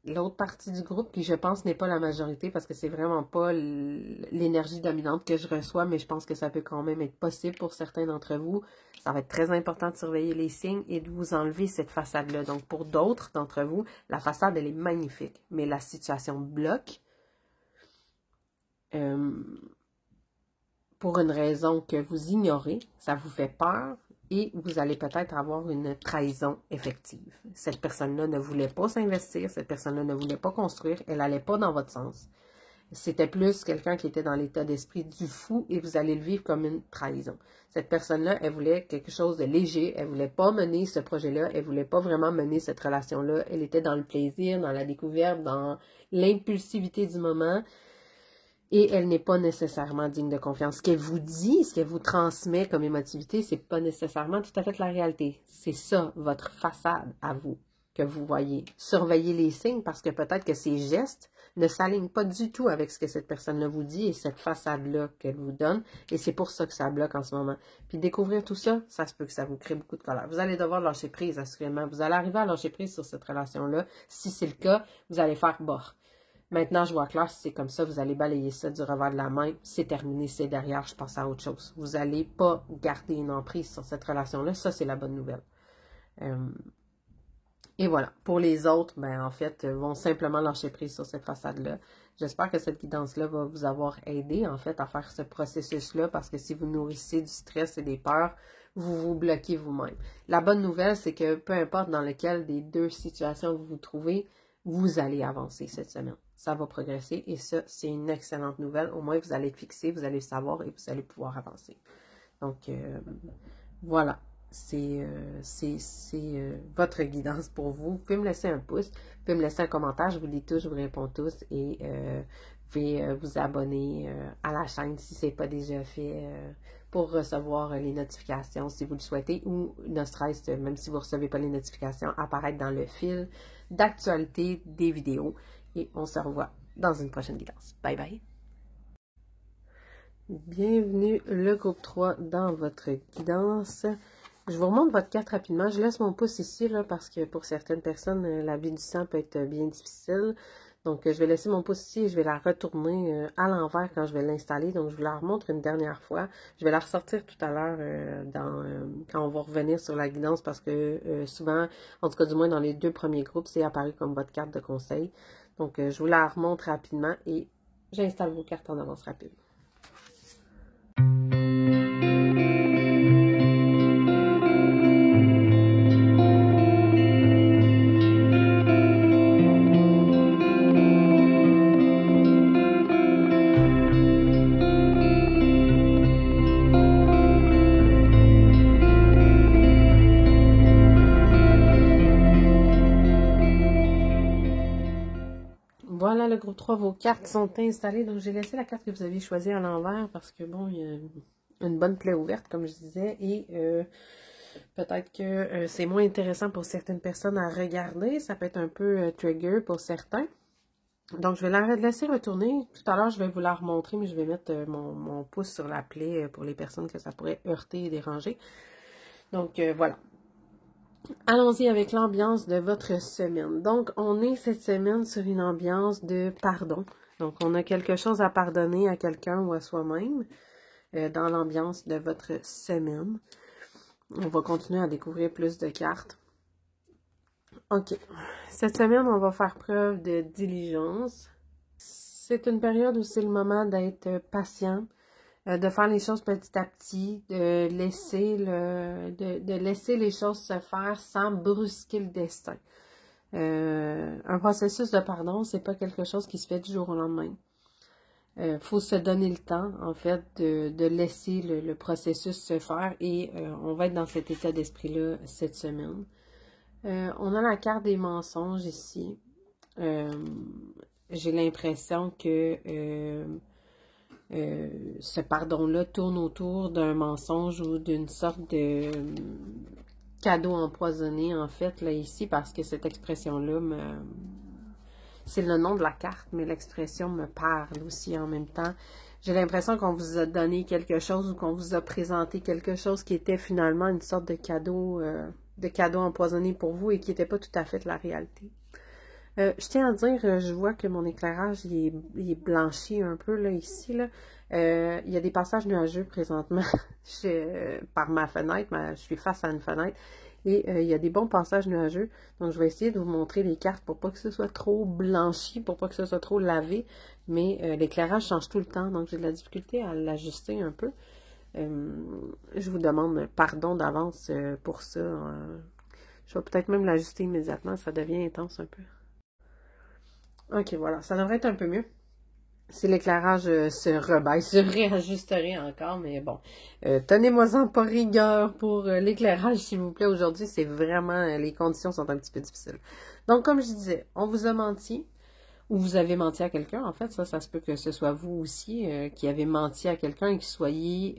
l'autre partie du groupe, qui je pense n'est pas la majorité parce que c'est vraiment pas l'énergie dominante que je reçois, mais je pense que ça peut quand même être possible pour certains d'entre vous. Ça va être très important de surveiller les signes et de vous enlever cette façade-là. Donc, pour d'autres d'entre vous, la façade, elle est magnifique, mais la situation bloque pour une raison que vous ignorez, ça vous fait peur, et vous allez peut-être avoir une trahison effective. Cette personne-là ne voulait pas s'investir, cette personne-là ne voulait pas construire, elle n'allait pas dans votre sens. C'était plus quelqu'un qui était dans l'état d'esprit du fou et vous allez le vivre comme une trahison. Cette personne-là, elle voulait quelque chose de léger, elle voulait pas mener ce projet-là, elle voulait pas vraiment mener cette relation-là. Elle était dans le plaisir, dans la découverte, dans l'impulsivité du moment. Et elle n'est pas nécessairement digne de confiance. Ce qu'elle vous dit, ce qu'elle vous transmet comme émotivité, c'est pas nécessairement tout à fait la réalité. C'est ça, votre façade à vous, que vous voyez. Surveillez les signes parce que peut-être que ces gestes ne s'alignent pas du tout avec ce que cette personne-là vous dit et cette façade-là qu'elle vous donne. Et c'est pour ça que ça bloque en ce moment. Puis découvrir tout ça, ça se peut que ça vous crée beaucoup de colère. Vous allez devoir lâcher prise, assurément. Vous allez arriver à lâcher prise sur cette relation-là. Si c'est le cas, vous allez faire bord. Maintenant, je vois clair, si c'est comme ça, vous allez balayer ça du revers de la main. C'est terminé, c'est derrière, je passe à autre chose. Vous n'allez pas garder une emprise sur cette relation-là. Ça, c'est la bonne nouvelle. Et voilà. Pour les autres, ben en fait, vont simplement lâcher prise sur cette façade-là. J'espère que cette guidance-là va vous avoir aidé, en fait, à faire ce processus-là, parce que si vous nourrissez du stress et des peurs, vous vous bloquez vous-même. La bonne nouvelle, c'est que peu importe dans lequel des deux situations vous vous trouvez, vous allez avancer cette semaine. Ça va progresser et ça, c'est une excellente nouvelle. Au moins, vous allez être fixé, vous allez le savoir et vous allez pouvoir avancer. Donc, voilà. C'est votre guidance pour vous. Vous pouvez me laisser un pouce, vous pouvez me laisser un commentaire. Je vous lis tous, je vous réponds tous et vous pouvez vous abonner à la chaîne si ce n'est pas déjà fait pour recevoir les notifications si vous le souhaitez ou ne serait-ce, même si vous ne recevez pas les notifications, apparaître dans le fil d'actualité des vidéos. Et on se revoit dans une prochaine guidance. Bye bye! Bienvenue le groupe 3 dans votre guidance. Je vous remonte votre carte rapidement. Je laisse mon pouce ici là, parce que pour certaines personnes, la vie du sang peut être bien difficile. Donc, je vais laisser mon pouce ici et je vais la retourner à l'envers quand je vais l'installer. Donc, je vous la remontre une dernière fois. Je vais la ressortir tout à l'heure quand on va revenir sur la guidance parce que souvent, en tout cas du moins dans les 2 premiers groupes, c'est apparu comme votre carte de conseil. Donc, je vous la remonte rapidement et j'installe vos cartes en avance rapide. Voilà, le groupe 3, vos cartes sont installées. Donc, j'ai laissé la carte que vous avez choisie à l'envers parce que, bon, il y a une bonne plaie ouverte, comme je disais. Et peut-être que c'est moins intéressant pour certaines personnes à regarder. Ça peut être un peu trigger pour certains. Donc, je vais la laisser retourner. Tout à l'heure, je vais vous la remontrer, mais je vais mettre mon pouce sur la plaie pour les personnes que ça pourrait heurter et déranger. Donc, voilà. Allons-y avec l'ambiance de votre semaine. Donc, on est cette semaine sur une ambiance de pardon. Donc, on a quelque chose à pardonner à quelqu'un ou à soi-même dans l'ambiance de votre semaine. On va continuer à découvrir plus de cartes. OK. Cette semaine, on va faire preuve de diligence. C'est une période où c'est le moment d'être patient, de faire les choses petit à petit, de laisser les choses se faire sans brusquer le destin. Un processus de pardon, c'est pas quelque chose qui se fait du jour au lendemain. Faut se donner le temps, en fait, de laisser le processus se faire et on va être dans cet état d'esprit-là cette semaine. On a la carte des mensonges ici. J'ai l'impression que ce pardon-là tourne autour d'un mensonge ou d'une sorte de cadeau empoisonné, en fait, là, ici, parce que cette expression-là c'est le nom de la carte, mais l'expression me parle aussi en même temps. J'ai l'impression qu'on vous a donné quelque chose ou qu'on vous a présenté quelque chose qui était finalement une sorte de cadeau empoisonné pour vous et qui n'était pas tout à fait la réalité. Je tiens à dire, je vois que mon éclairage il est blanchi un peu là ici. Là. Il y a des passages nuageux présentement par ma fenêtre. Je suis face à une fenêtre. Et il y a des bons passages nuageux. Donc, je vais essayer de vous montrer les cartes pour pas que ce soit trop blanchi, pour pas que ce soit trop lavé. Mais l'éclairage change tout le temps. Donc, j'ai de la difficulté à l'ajuster un peu. Je vous demande pardon d'avance pour ça. Je vais peut-être même l'ajuster immédiatement. Ça devient intense un peu. OK, voilà. Ça devrait être un peu mieux. Si l'éclairage se rebaisse, je réajusterai encore, mais bon. Tenez-moi-en pas rigueur pour l'éclairage, s'il vous plaît. Aujourd'hui, c'est vraiment... les conditions sont un petit peu difficiles. Donc, comme je disais, on vous a menti, ou vous avez menti à quelqu'un. En fait, ça se peut que ce soit vous aussi qui avez menti à quelqu'un et qui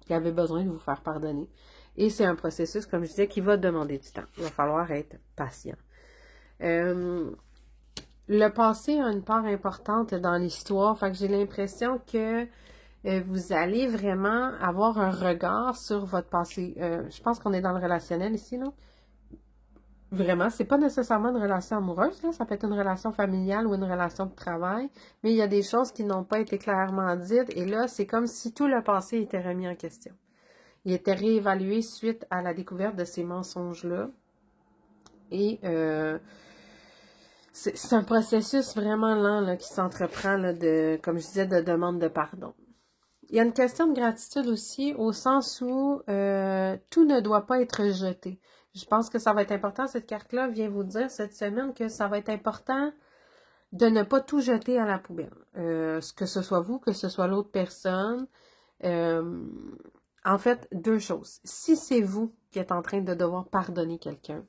avez besoin de vous faire pardonner. Et c'est un processus, comme je disais, qui va demander du temps. Il va falloir être patient. Le passé a une part importante dans l'histoire, fait que j'ai l'impression que vous allez vraiment avoir un regard sur votre passé. Je pense qu'on est dans le relationnel ici, là. Vraiment, c'est pas nécessairement une relation amoureuse, là. Ça peut être une relation familiale ou une relation de travail, mais il y a des choses qui n'ont pas été clairement dites, et là, c'est comme si tout le passé était remis en question. Il était réévalué suite à la découverte de ces mensonges-là, et c'est un processus vraiment lent là, qui s'entreprend, là, comme je disais, de demande de pardon. Il y a une question de gratitude aussi, au sens où tout ne doit pas être jeté. Je pense que ça va être important, cette carte-là vient vous dire cette semaine que ça va être important de ne pas tout jeter à la poubelle. Que ce soit vous, que ce soit l'autre personne. En fait, deux choses. Si c'est vous qui êtes en train de devoir pardonner quelqu'un,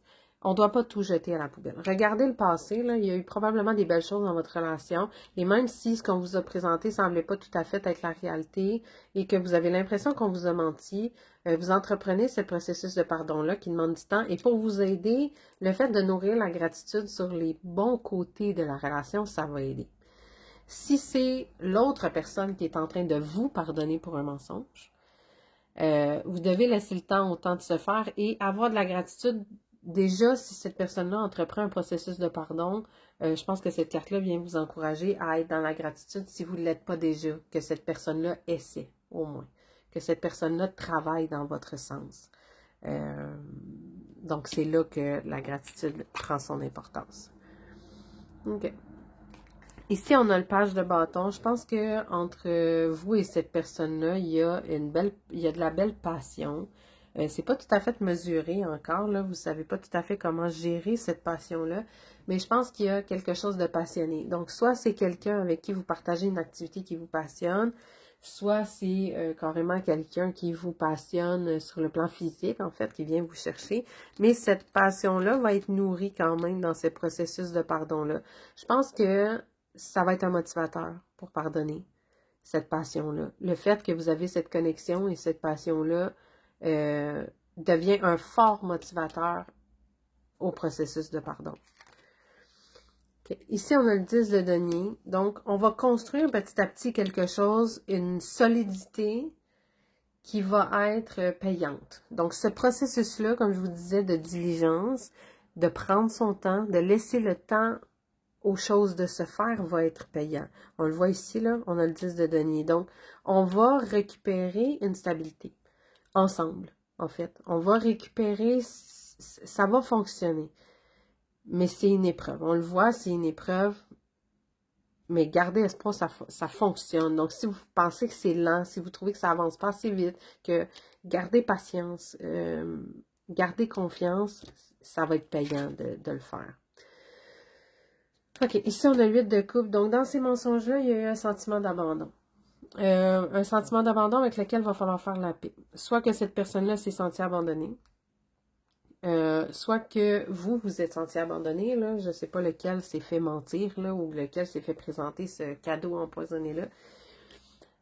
on ne doit pas tout jeter à la poubelle. Regardez le passé, là, il y a eu probablement des belles choses dans votre relation, et même si ce qu'on vous a présenté ne semblait pas tout à fait être la réalité, et que vous avez l'impression qu'on vous a menti, vous entreprenez ce processus de pardon-là qui demande du temps, et pour vous aider, le fait de nourrir la gratitude sur les bons côtés de la relation, ça va aider. Si c'est l'autre personne qui est en train de vous pardonner pour un mensonge, vous devez laisser le temps au temps de se faire et avoir de la gratitude. Déjà, si cette personne-là entreprend un processus de pardon, je pense que cette carte-là vient vous encourager à être dans la gratitude si vous ne l'êtes pas déjà, que cette personne-là essaie, au moins, que cette personne-là travaille dans votre sens. Donc, c'est là que la gratitude prend son importance. OK. Ici, on a le page de bâton. Je pense que entre vous et cette personne-là, il y a de la belle passion. C'est pas tout à fait mesuré encore, là. Vous savez pas tout à fait comment gérer cette passion-là. Mais je pense qu'il y a quelque chose de passionné. Donc, soit c'est quelqu'un avec qui vous partagez une activité qui vous passionne, soit c'est carrément quelqu'un qui vous passionne sur le plan physique, en fait, qui vient vous chercher. Mais cette passion-là va être nourrie quand même dans ce processus de pardon-là. Je pense que ça va être un motivateur pour pardonner cette passion-là. Le fait que vous avez cette connexion et cette passion-là devient un fort motivateur au processus de pardon. Okay. Ici, on a le 10 de denier. Donc, on va construire petit à petit quelque chose, une solidité qui va être payante. Donc, ce processus-là, comme je vous disais, de diligence, de prendre son temps, de laisser le temps aux choses de se faire, va être payant. On le voit ici, là, on a le 10 de denier. Donc, on va récupérer une stabilité. Ensemble, en fait. On va récupérer, ça va fonctionner. Mais c'est une épreuve. On le voit, c'est une épreuve. Mais gardez espoir, ça fonctionne. Donc, si vous pensez que c'est lent, si vous trouvez que ça avance pas assez vite, que gardez patience, gardez confiance, ça va être payant de le faire. OK, ici, on a 8 de coupe. Donc, dans ces mensonges-là, il y a eu un sentiment d'abandon. Un sentiment d'abandon avec lequel il va falloir faire la paix. Soit que cette personne-là s'est sentie abandonnée, soit que vous êtes senti abandonné, là, je ne sais pas lequel s'est fait mentir, là, ou lequel s'est fait présenter ce cadeau empoisonné-là,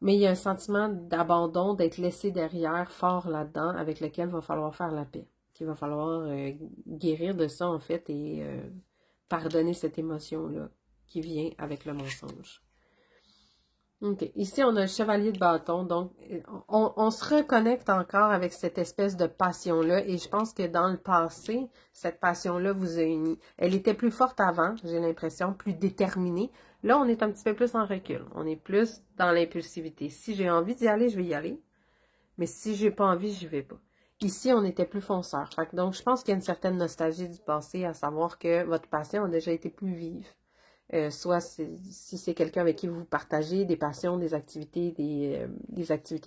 mais il y a un sentiment d'abandon, d'être laissé derrière, fort là-dedans, avec lequel il va falloir faire la paix, qu'il va falloir guérir de ça, en fait, et pardonner cette émotion-là qui vient avec le mensonge. OK. Ici, on a le chevalier de bâton. Donc, on se reconnecte encore avec cette espèce de passion-là. Et je pense que dans le passé, cette passion-là vous a unis. Elle était plus forte avant, j'ai l'impression, plus déterminée. Là, on est un petit peu plus en recul. On est plus dans l'impulsivité. Si j'ai envie d'y aller, je vais y aller. Mais si j'ai pas envie, j'y vais pas. Ici, on était plus fonceur. Donc, je pense qu'il y a une certaine nostalgie du passé, à savoir que votre passion a déjà été plus vive. Soit si c'est quelqu'un avec qui vous partagez des passions, des activités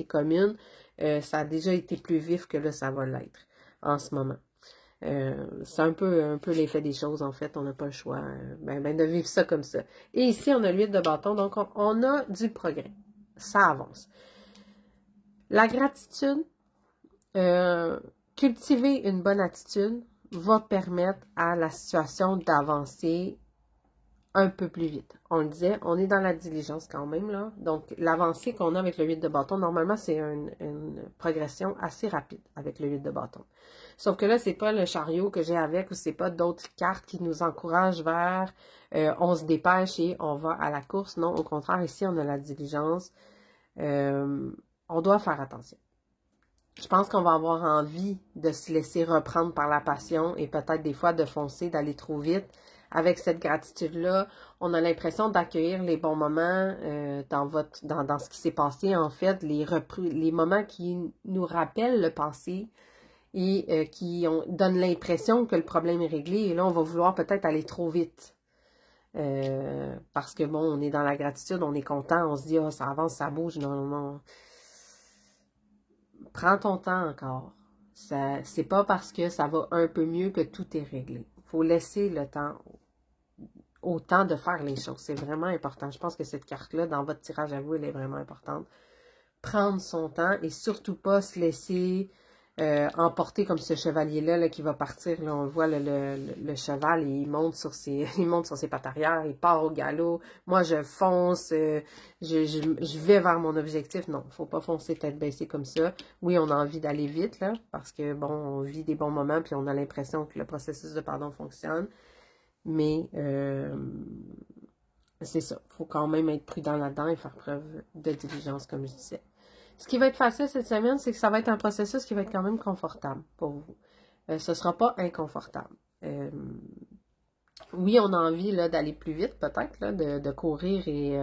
communes, ça a déjà été plus vif que là, ça va l'être en ce moment. C'est un peu l'effet des choses, en fait. On n'a pas le choix de vivre ça comme ça. Et ici, on a l'huile de bâton, donc on a du progrès. Ça avance. La gratitude, cultiver une bonne attitude va permettre à la situation d'avancer un peu plus vite. On le disait, on est dans la diligence quand même, là. Donc, l'avancée qu'on a avec le 8 de bâton, normalement, c'est une progression assez rapide avec le 8 de bâton. Sauf que là, c'est pas le chariot que j'ai avec, ou c'est pas d'autres cartes qui nous encouragent vers on se dépêche et on va à la course. Non, au contraire, ici, on a la diligence. On doit faire attention. Je pense qu'on va avoir envie de se laisser reprendre par la passion et peut-être des fois de foncer, d'aller trop vite. Avec cette gratitude-là, on a l'impression d'accueillir les bons moments dans ce qui s'est passé, en fait, les moments qui nous rappellent le passé et qui donnent l'impression que le problème est réglé. Et là, on va vouloir peut-être aller trop vite. Parce que, bon, on est dans la gratitude, on est content, on se dit, ça avance, ça bouge. Non, non, non. Prends ton temps encore. C'est pas parce que ça va un peu mieux que tout est réglé. Il faut laisser le temps au temps de faire les choses. C'est vraiment important. Je pense que cette carte-là, dans votre tirage à vous, elle est vraiment importante. Prendre son temps et surtout pas se laisser emporter comme ce chevalier-là là, qui va partir. Là, on le voit, le cheval, il monte sur ses pattes arrière, il part au galop. Moi, je fonce, je vais vers mon objectif. Non, il ne faut pas foncer tête baissée comme ça. Oui, on a envie d'aller vite, là, parce que, bon, on vit des bons moments, puis on a l'impression que le processus de pardon fonctionne. Mais c'est ça. Il faut quand même être prudent là-dedans et faire preuve de diligence, comme je disais. Ce qui va être facile cette semaine, c'est que ça va être un processus qui va être quand même confortable pour vous. Ce ne sera pas inconfortable. Oui, on a envie d'aller plus vite, peut-être, de courir et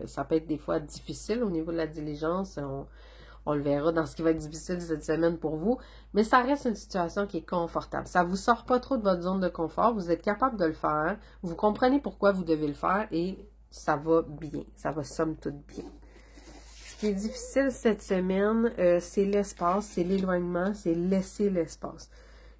ça peut être des fois difficile au niveau de la diligence. On le verra dans ce qui va être difficile cette semaine pour vous. Mais ça reste une situation qui est confortable. Ça ne vous sort pas trop de votre zone de confort. Vous êtes capable de le faire. Vous comprenez pourquoi vous devez le faire et ça va bien. Ça va somme toute bien. Ce qui est difficile cette semaine, c'est l'espace, c'est l'éloignement, c'est laisser l'espace.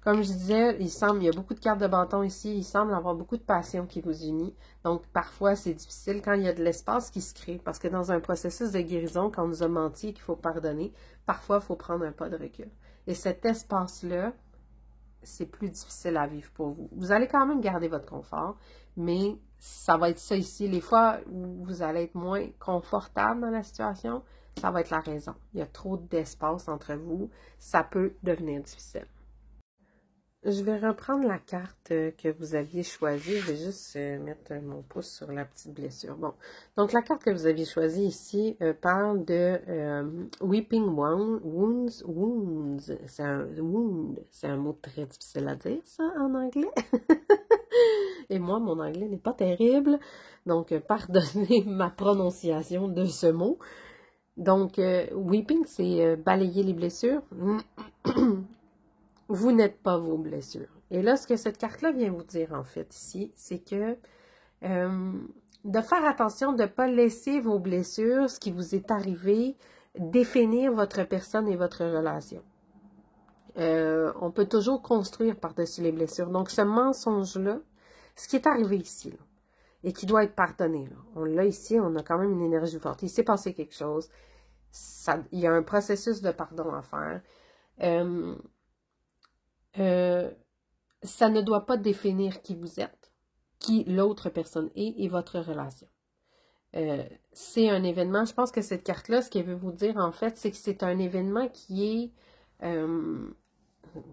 Comme je disais, il y a beaucoup de cartes de bâton ici, il semble avoir beaucoup de passion qui vous unit. Donc, parfois, c'est difficile quand il y a de l'espace qui se crée. Parce que dans un processus de guérison, quand on nous a menti et qu'il faut pardonner, parfois, il faut prendre un pas de recul. Et cet espace-là, c'est plus difficile à vivre pour vous. Vous allez quand même garder votre confort, mais ça va être ça ici. Les fois où vous allez être moins confortable dans la situation, ça va être la raison. Il y a trop d'espace entre vous, ça peut devenir difficile. je vais reprendre la carte que vous aviez choisie. Je vais juste mettre mon pouce sur la petite blessure. Bon, donc la carte que vous aviez choisie ici parle de Weeping Wounds. C'est un mot très difficile à dire, ça, en anglais. Et moi, mon anglais n'est pas terrible. Donc, pardonnez ma prononciation de ce mot. Donc, weeping, c'est balayer les blessures. Vous n'êtes pas vos blessures. Et là, ce que cette carte-là vient vous dire, en fait, ici, c'est que de faire attention de ne pas laisser vos blessures, ce qui vous est arrivé, définir votre personne et votre relation. On peut toujours construire par-dessus les blessures. Donc, ce mensonge-là, ce qui est arrivé ici, là, et qui doit être pardonné, là. On l'a ici, on a quand même une énergie forte. Il s'est passé quelque chose. Il y a un processus de pardon à faire. Ça ne doit pas définir qui vous êtes, qui l'autre personne est et votre relation. C'est un événement, je pense que cette carte-là, ce qu'elle veut vous dire en fait, c'est que c'est un événement qui est,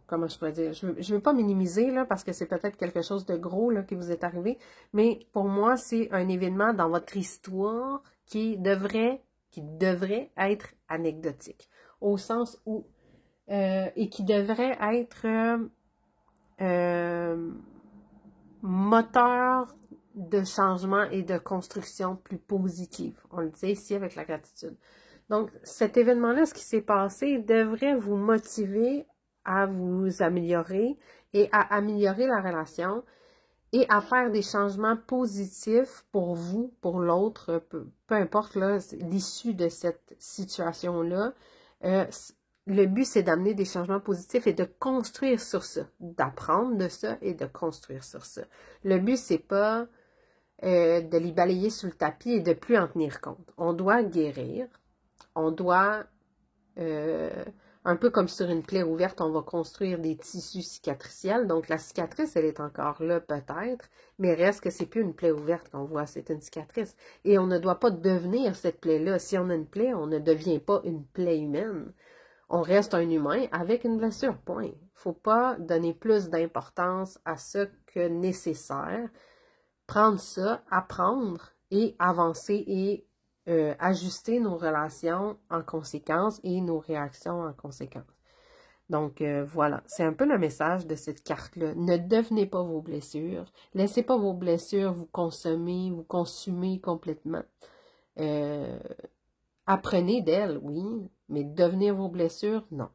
comment je pourrais dire, je veux pas minimiser là, parce que c'est peut-être quelque chose de gros là, qui vous est arrivé, mais pour moi, c'est un événement dans votre histoire qui devrait être anecdotique, au sens où, et qui devrait être moteur de changement et de construction plus positive. On le disait ici avec la gratitude. Donc, cet événement-là, ce qui s'est passé, devrait vous motiver à vous améliorer et à améliorer la relation et à faire des changements positifs pour vous, pour l'autre, peu importe l'issue de cette situation-là. Le but, c'est d'amener des changements positifs et de construire sur ça, d'apprendre de ça et de construire sur ça. Le but, c'est pas de les balayer sous le tapis et de plus en tenir compte. On doit guérir, on doit, un peu comme sur une plaie ouverte, on va construire des tissus cicatriciels. Donc, la cicatrice, elle est encore là peut-être, mais reste que c'est plus une plaie ouverte qu'on voit, c'est une cicatrice. Et on ne doit pas devenir cette plaie-là. Si on a une plaie, on ne devient pas une plaie humaine. On reste un humain avec une blessure, point. Il ne faut pas donner plus d'importance à ça que nécessaire. Prendre ça, apprendre et avancer et ajuster nos relations en conséquence et nos réactions en conséquence. Donc, voilà, c'est un peu le message de cette carte-là. Ne devenez pas vos blessures. Laissez pas vos blessures vous consumer complètement. Apprenez d'elles, oui, mais devenir vos blessures, non.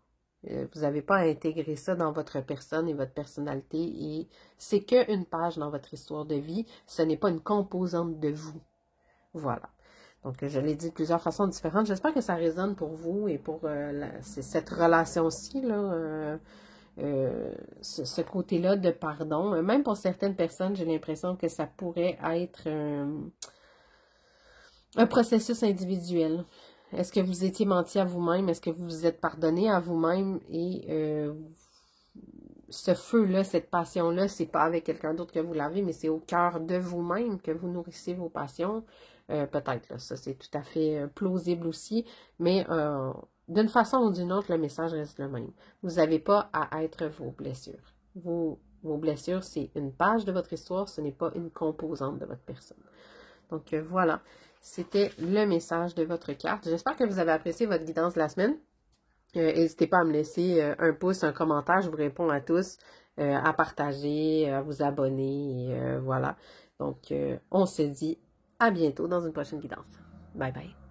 Vous n'avez pas à intégrer ça dans votre personne et votre personnalité et c'est qu'une page dans votre histoire de vie, ce n'est pas une composante de vous. Voilà. Donc, je l'ai dit de plusieurs façons différentes. J'espère que ça résonne pour vous et pour cette relation-ci, là, ce côté-là de pardon. Même pour certaines personnes, j'ai l'impression que ça pourrait être un processus individuel. Est-ce que vous étiez menti à vous-même? Est-ce que vous vous êtes pardonné à vous-même? Et ce feu-là, cette passion-là, c'est pas avec quelqu'un d'autre que vous l'avez, mais c'est au cœur de vous-même que vous nourrissez vos passions. Peut-être, là, ça c'est tout à fait plausible aussi, mais d'une façon ou d'une autre, le message reste le même. Vous n'avez pas à être vos blessures. Vos blessures, c'est une page de votre histoire, ce n'est pas une composante de votre personne. Donc voilà, c'était le message de votre carte. J'espère que vous avez apprécié votre guidance de la semaine. N'hésitez pas à me laisser un pouce, un commentaire, je vous réponds à tous, à partager, à vous abonner, et voilà. Donc, on se dit à bientôt dans une prochaine guidance. Bye bye.